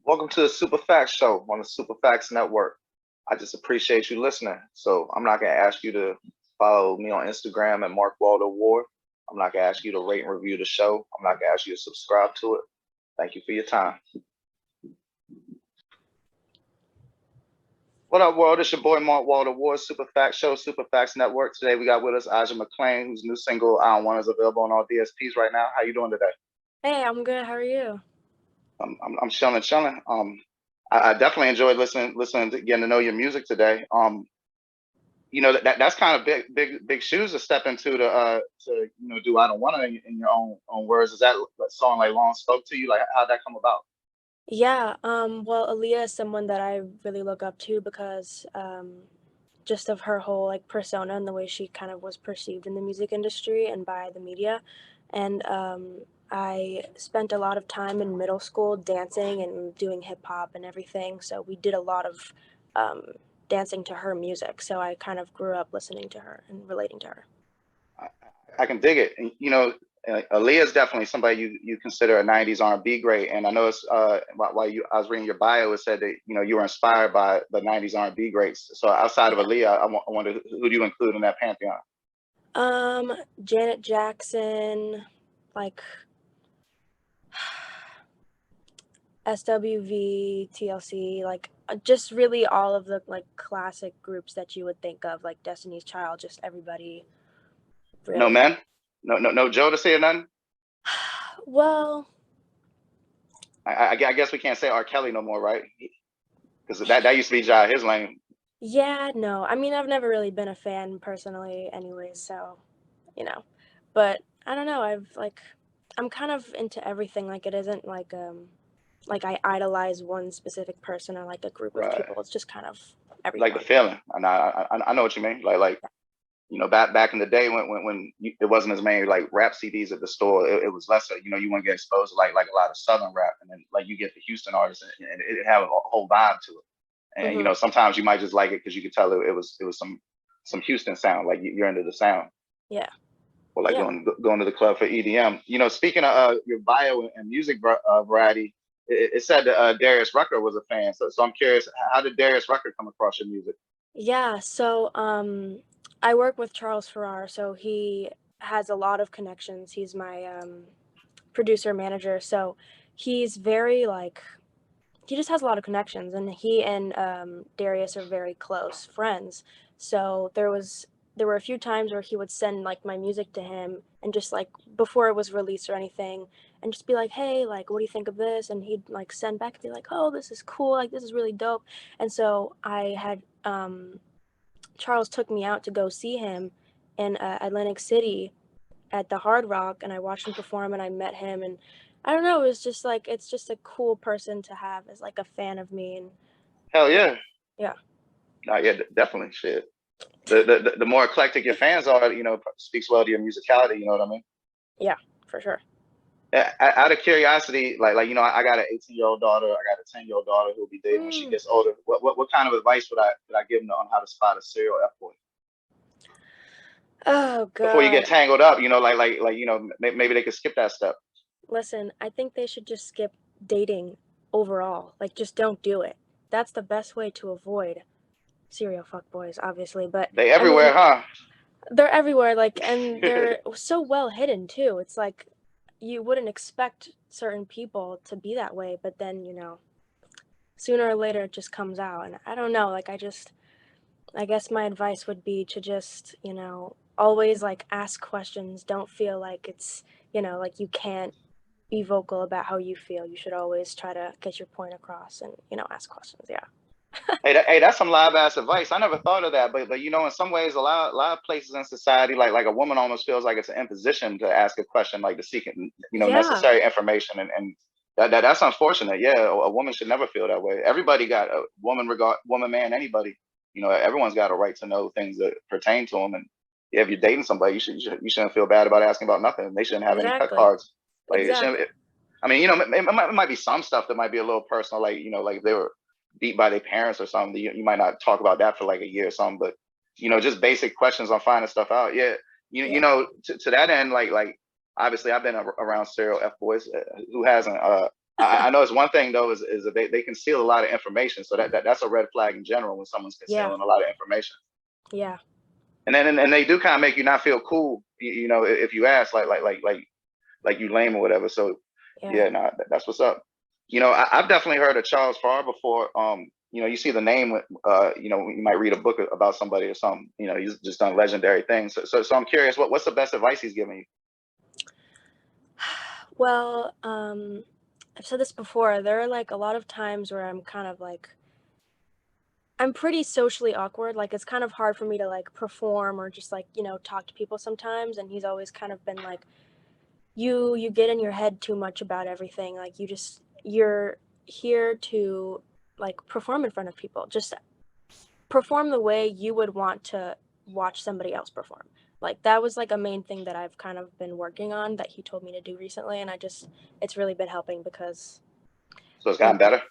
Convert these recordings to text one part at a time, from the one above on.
Welcome to the Super Facts Show on the Super Facts Network. I just appreciate you listening. So I'm not going to ask you to follow me on Instagram at Mark Waldo Ward. I'm not going to ask you to rate and review the show. I'm not going to ask you to subscribe to it. Thank you for your time. What up, world? It's your boy Mark Waldo Ward, Super Facts Show, Super Facts Network. Today we got with us Asha Maclean, whose new single "I Don't Want" is available on all DSPs right now. How you doing today? Hey, I'm good. How are you? I'm chilling. I definitely enjoyed listening to getting to know your music today. That's kind of big shoes to step into to do "I Don't Want" in your own words. Is that song like long spoke to you? Like how'd that come about? Yeah, well, Aaliyah is someone that I really look up to because just of her whole like persona and the way she kind of was perceived in the music industry and by the media. And I spent a lot of time in middle school dancing and doing hip hop and everything. So we did a lot of um, dancing to her music. So I kind of grew up listening to her and relating to her. I, I can dig it. And, Aaliyah is definitely somebody you consider a '90s R&B great. And I know it's while I was reading your bio, it said that you were inspired by the '90s R&B greats. So outside of Yeah. Aaliyah, I wonder who do you include in that pantheon? Janet Jackson, like SWV, TLC, like just really all of the like classic groups that you would think of, like Destiny's Child, just everybody, No really. men, no Joe to say or nothing. Well, I guess we can't say R. Kelly no more, right? Because that used to be Jai his lane. yeah, no. I mean, I've never really been a fan personally, anyways, so you know. But I don't know. I'm kind of into everything. Like it isn't like I idolize one specific person or like a group of Right. people. It's just kind of Like the everyone. feeling, and I know what you mean. Like back in the day when it wasn't as many like rap CDs at the store, it was lesser. You wouldn't get exposed to like a lot of Southern rap, and then like you get the Houston artists, and it had a whole vibe to it. And Hmm. sometimes you might just like it because you could tell it was some Houston sound, like you're into the sound, Yeah. or like Yeah. going to the club for EDM. Speaking of your bio and music variety, it said that Darius Rucker was a fan. So I'm curious, how did Darius Rucker come across your music? Yeah, so I work with Charles Farrar, so he has a lot of connections. He's my producer manager, so he's very like he just has a lot of connections, and he and Darius are very close friends. So there were a few times where he would send like my music to him, and just like before it was released or anything, and just be like, "Hey, like, what do you think of this?" And he'd like send back and be like, "Oh, this is cool. Like, this is really dope." And so I had Charles took me out to go see him in Atlantic City at the Hard Rock, and I watched him perform, and I met him, and I don't know, it was just like it's just a cool person to have as like a fan of me, and Hell yeah, yeah. yeah, Yeah, definitely. Shit. The more eclectic your fans are, speaks well to your musicality. You know what I mean? yeah, for sure. Out of curiosity, I got an 18-year-old daughter, I got a 10-year-old daughter who'll be dating when she Mm. gets older. What kind of advice would I give them on how to spot a serial F boy Oh before you get God, tangled up? Maybe they could skip that step. listen, I think they should just skip dating overall. Like, just don't do it. That's the best way to avoid serial fuckboys, obviously. But They I mean, everywhere, huh? they're everywhere, like, and they're so well hidden too. It's like you wouldn't expect certain people to be that way, but then, sooner or later it just comes out. And I don't know, like, I guess my advice would be to just, always like ask questions. Don't feel like it's, like you can't be vocal about how you feel. You should always try to get your point across and, ask questions. Yeah. Hey, that's some live ass advice. I never thought of that, but in some ways, a lot of places in society, like a woman almost feels like it's an imposition to ask a question, like to seek, Yeah, necessary information, and that's unfortunate. Yeah, a woman should never feel that way. Everybody got a woman, man, anybody. Everyone's got a right to know things that pertain to them, and yeah, if you're dating somebody, you shouldn't feel bad about asking about nothing. They shouldn't have any cut exactly. cards. Like it shouldn't. Exactly. I mean, it might be some stuff that might be a little personal, like like if they were beat by their parents or something. You might not talk about that for like a year or something, but just basic questions on finding stuff out. Yeah, Yeah. to that end, like obviously I've been around serial F boys. Who hasn't? I know it's one thing though is that they conceal a lot of information, so that's a red flag in general when someone's Yeah, concealing a lot of information. yeah, And then and they do kind of make you not feel cool, you know, if you ask like you lame or whatever. So yeah. yeah, no, that's what's up. You know, I've definitely heard of Charles Farr before. You know, you see the name, you know, you might read a book about somebody or something. You know, he's just done legendary things. So I'm curious, what's the best advice he's given you? Well, I've said this before. There are like a lot of times where I'm kind of like I'm pretty socially awkward. Like it's kind of hard for me to like perform or just like, talk to people sometimes. And he's always kind of been like, you get in your head too much about everything. Like you're here to like perform in front of people. Just perform the way you would want to watch somebody else perform. Like that was like a main thing that I've kind of been working on that he told me to do recently, and it's really been helping because So it's you gotten know better.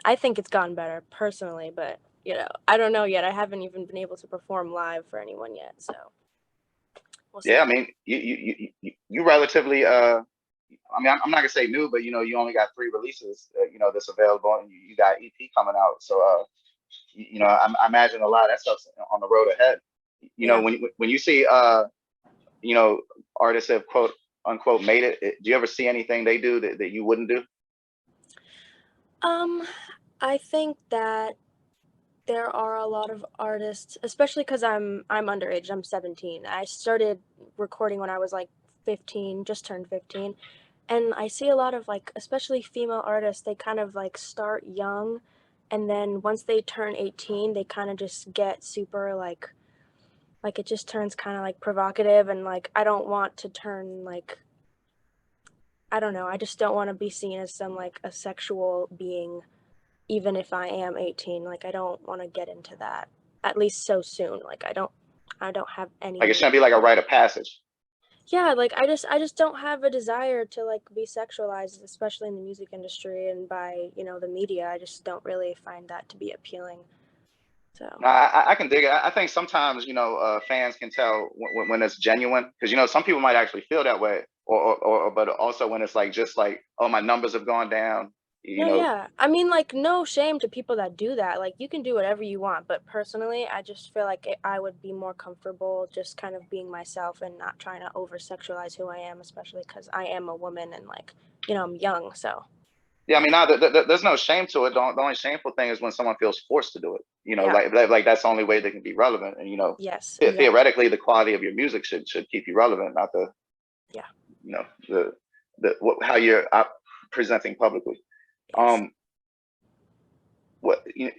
I think it's gotten better personally, but I don't know yet. I haven't even been able to perform live for anyone yet, so we'll Yeah, see. I mean, you relatively I mean, I'm not gonna say new, but you know, you only got 3 releases, you know, that's available, and you got EP coming out. So, you know, I imagine a lot of that stuff's on the road ahead. You know, Yeah. when you see, you know, artists have quote unquote made it, do you ever see anything they do that you wouldn't do? Um, I think that there are a lot of artists, especially because I'm underage. I'm 17. I started recording when I was like 15, just turned 15, and I see a lot of like, especially female artists. They kind of like start young, and then once they turn 18, they kind of just get super like it just turns kind of like provocative, and like I don't want to turn like I don't know. I just don't want to be seen as some like a sexual being even if I am 18. Like I don't want to get into that at least so soon. Like I don't have Like it any. shouldn't be like a rite of passage. Yeah, like I just don't have a desire to like be sexualized, especially in the music industry and by, the media. I just don't really find that to be appealing. So, No, I can dig it. I think sometimes, you know, fans can tell when it's genuine, because you know some people might actually feel that way, or but also when it's like just like, oh, my numbers have gone down, you no, know. yeah. I mean, like, no shame to people that do that. Like, you can do whatever you want, but personally, I just feel like I would be more comfortable just kind of being myself and not trying to over sexualize who I am, especially because I am a woman and, like, I'm young, so. Yeah, I mean, no, there's no shame to it. The only shameful thing is when someone feels forced to do it. You know, Yeah. like that's the only way they can be relevant. And you know, Yes, exactly. theoretically, the quality of your music should keep you relevant, not the Yeah. you know how you're presenting publicly. Yes. Um, what you know,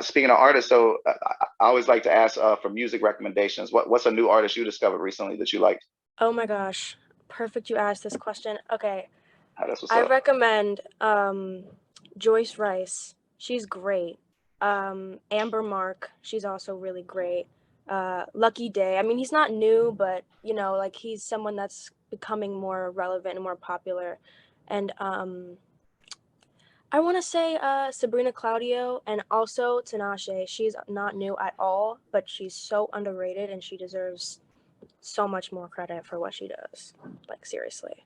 speaking of artists, so I always like to ask for music recommendations. What's a new artist you discovered recently that you liked? Oh my gosh. Perfect you asked this question. Okay. Oh, that's what's I up. recommend Joyce Rice. She's great. Amber Mark, she's also really great. Lucky Day. I mean, he's not new, but like he's someone that's becoming more relevant and more popular. And I want to say Sabrina Claudio and also Tinashe. She's not new at all, but she's so underrated and she deserves so much more credit for what she does. Like seriously.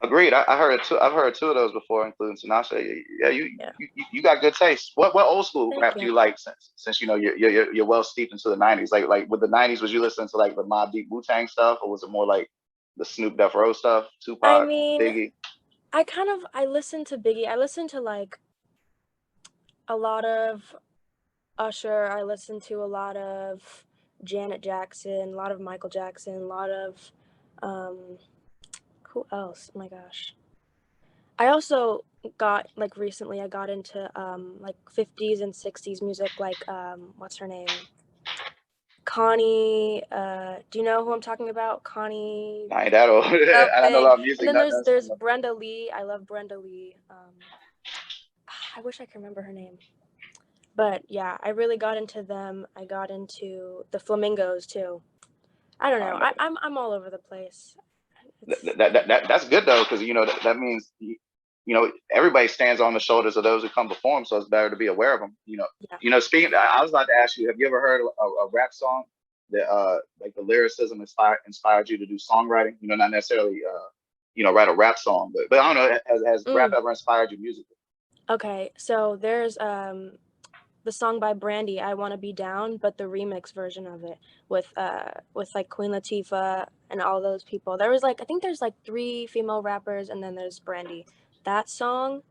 Agreed. I heard two. I've heard 2 of those before, including Tinashe. Yeah, Yeah. you got good taste. What old school Thank rap do you. you like since you know you're well steeped into the '90s? Like with the '90s, was you listening to like the Mobb Deep Wu Tang stuff, or was it more like the Snoop Death Row stuff, I Tupac, mean, Biggie? I listen to Biggie. I listen to like a lot of Usher. I listen to a lot of Janet Jackson, a lot of Michael Jackson, a lot of um who else? Oh my gosh. I also got like recently I got into like 50s and 60s music like what's her name? Connie, do you know who I'm talking about? Connie I ain't that old. I know a something. lot of And music. then Not there's Brenda Lee. I love Brenda Lee. I wish I could remember her name. But yeah, I really got into them. I got into the Flamingos too. I don't know. I'm all over the place. It's that's good though, because you know that means you know everybody stands on the shoulders of those who come before them, so it's better to be aware of them. yeah. You know. Speaking, I was about to ask you, have you ever heard a rap song that like the lyricism inspired you to do songwriting? You know, not necessarily write a rap song. But I don't know, has rap Mm. ever inspired you musically? Okay, so there's the song by Brandy, "I Wanna Be Down," but the remix version of it with like Queen Latifah and all those people. There was like I think there's like 3 female rappers and then there's Brandy. That song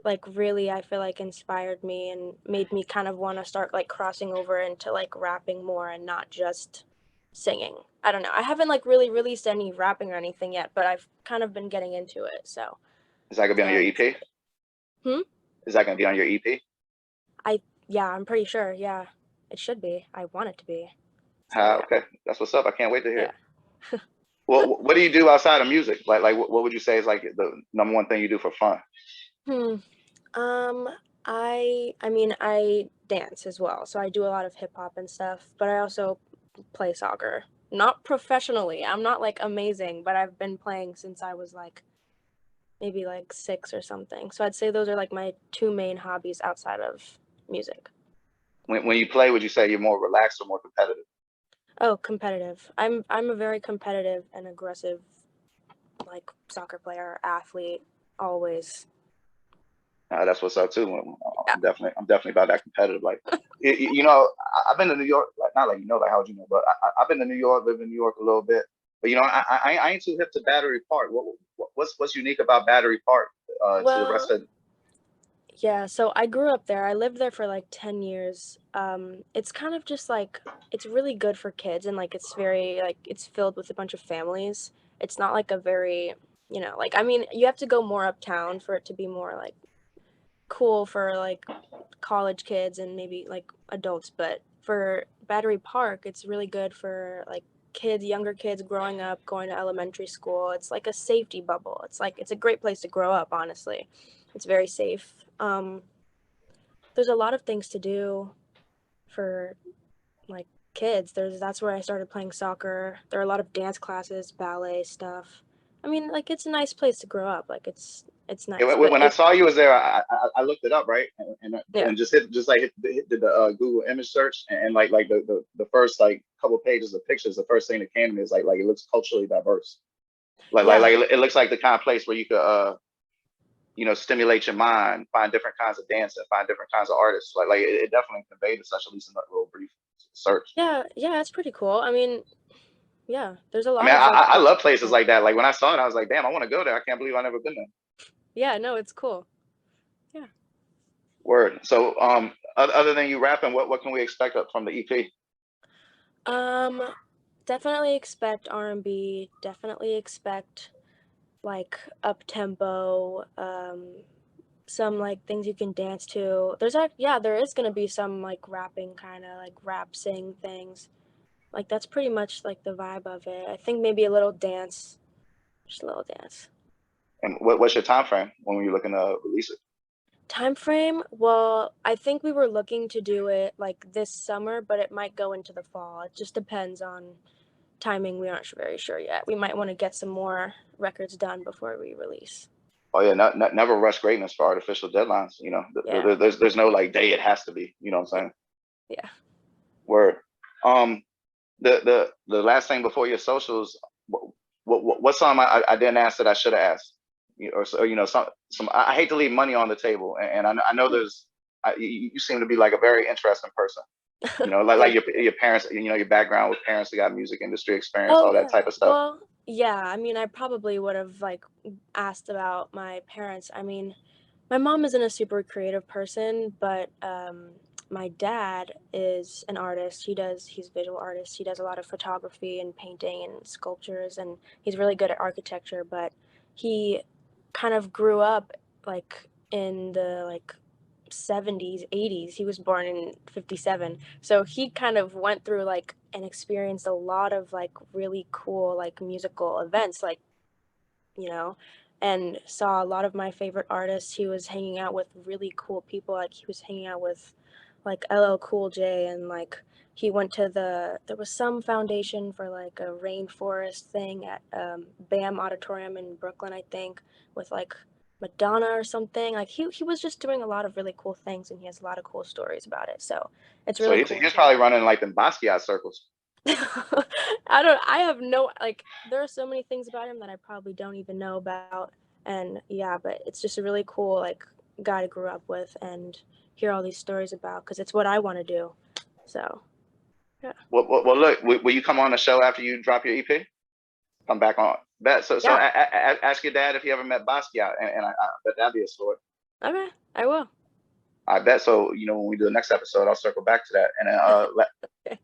like really I feel like inspired me and made me kind of want to start like crossing over into like rapping more and not just singing. I don't know. I haven't like really released any rapping or anything yet, but I've kind of been getting into it. So Is that gonna be on your it's EP? hmm? Is that gonna be on your EP? Yeah, I'm pretty sure. Yeah. It should be. I want it to be. So yeah. Okay, that's what's up. I can't wait to hear Yeah. it. Well, what do you do outside of music? Like what would you say is like the number one thing you do for fun? Hmm. Um, I mean, I dance as well, so I do a lot of hip hop and stuff, but I also play soccer. Not professionally. I'm not like amazing, but I've been playing since I was like maybe like 6 or something. So I'd say those are like my 2 main hobbies outside of music. When you play, would you say you're more relaxed or more competitive? Oh, competitive. I'm a very competitive and aggressive like soccer player, athlete, always. That's what's up too. Yeah. I'm definitely about that competitive. Like, I've been to New York. Like, not like like how would you know? But I've been to New York, lived in New York a little bit. But I ain't too hip to Battery Park. What's unique about Battery Park to the rest Well, of? yeah, so I grew up there. I lived there for like 10 years. It's kind of just like it's really good for kids and like it's very like it's filled with a bunch of families. It's not like a very, like I mean, you have to go more uptown for it to be more like cool for like college kids and maybe like adults, but for Battery Park, it's really good for like kids, younger kids growing up, going to elementary school. It's like a safety bubble. It's like it's a great place to grow up, honestly. It's very safe. There's a lot of things to do for like kids. That's where I started playing soccer. There are a lot of dance classes, ballet stuff. I mean, like it's a nice place to grow up. Like it's Yeah, nice, but when I saw you was there, I looked it up, right, yeah. and hit the Google image search, and like the first like couple pages of pictures, the first thing that came to me is like it looks culturally diverse. Yeah. It looks like the kind of place where you could stimulate your mind, find different kinds of dance, and find different kinds of artists. It definitely conveyed as such, at least in that little brief search. Yeah, yeah, it's pretty cool. I mean, yeah, there's a I lot mean, of like I love places yeah, like that. Like when I saw it, I was like, damn, I want to go there. I can't believe I've never been there. yeah, no, it's cool. Yeah. Word. So, other than you rapping, what can we expect up from the EP? Um, definitely expect R&B, definitely expect like up tempo, some like things you can dance to. There is gonna be some like rapping kind of like rap sing things. Like that's pretty much like the vibe of it. I think maybe a little dance, just a little dance. And what's your time frame when you're looking to release it? Time frame? Well, I think we were looking to do it like this summer, but it might go into the fall. It just depends on timing. We aren't very sure yet. We might want to get some more records done before we release. Oh yeah, never rush greatness for artificial deadlines. Yeah. There's no like day it has to be. You know what I'm saying? Yeah. Word. Um, the last thing before your socials, what song I didn't ask that I should have asked, or so some. I hate to leave money on the table, and I know you seem to be like a very interesting person. Like Thank your parents, your background with parents that got music industry experience, Oh all that yeah. type of stuff. Well, yeah, I mean, I probably would have like asked about my parents. I mean, my mom isn't a super creative person, but my dad is an artist. He's a visual artist. He does a lot of photography and painting and sculptures and he's really good at architecture, but he kind of grew up like in the like 70s, 80s. He was born in 57. So he kind of went through like and experienced a lot of like really cool like musical events like, you know, and saw a lot of my favorite artists. He was hanging out with really cool people. Like he was hanging out with like LL Cool J and like he went to there was some foundation for like a rainforest thing at BAM Auditorium in Brooklyn, I think, with like Madonna or something. Like he was just doing a lot of really cool things and he has a lot of cool stories about it. So it's So really he cool was to probably running like in Basquiat circles. I have no, like, there are so many things about him that I probably don't even know about. And yeah, but it's just a really cool, like, guy to grow up with and hear all these stories about because it's what I want to do. So, yeah. Well, look, will you come on the show after you drop your EP? Come back on. Bet. So Yeah. ask your dad if he ever met Basquiat, and I bet that'd be a story. Okay. I will. I bet. So when we do the next episode, I'll circle back to that. And then Okay.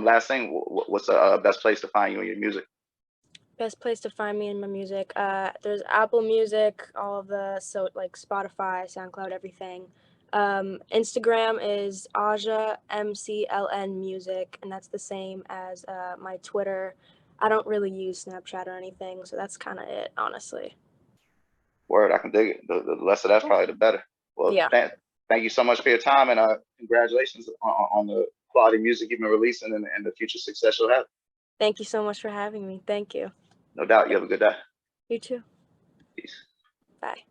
last thing, what's the best place to find you and your music? Best place to find me and my music. There's Apple Music, all of the, so like Spotify, SoundCloud, everything. Instagram is Aja MCLN Music, and that's the same as my Twitter. I don't really use Snapchat or anything, so that's kind of it, honestly. Word, I can dig it. The less of that's Cool. probably the better. Well, Yeah. thank you so much for your time, and congratulations on the quality music you've been releasing and the future success you'll have. Thank you so much for having me. Thank you. No doubt. You have a good day. You too. Peace. Bye.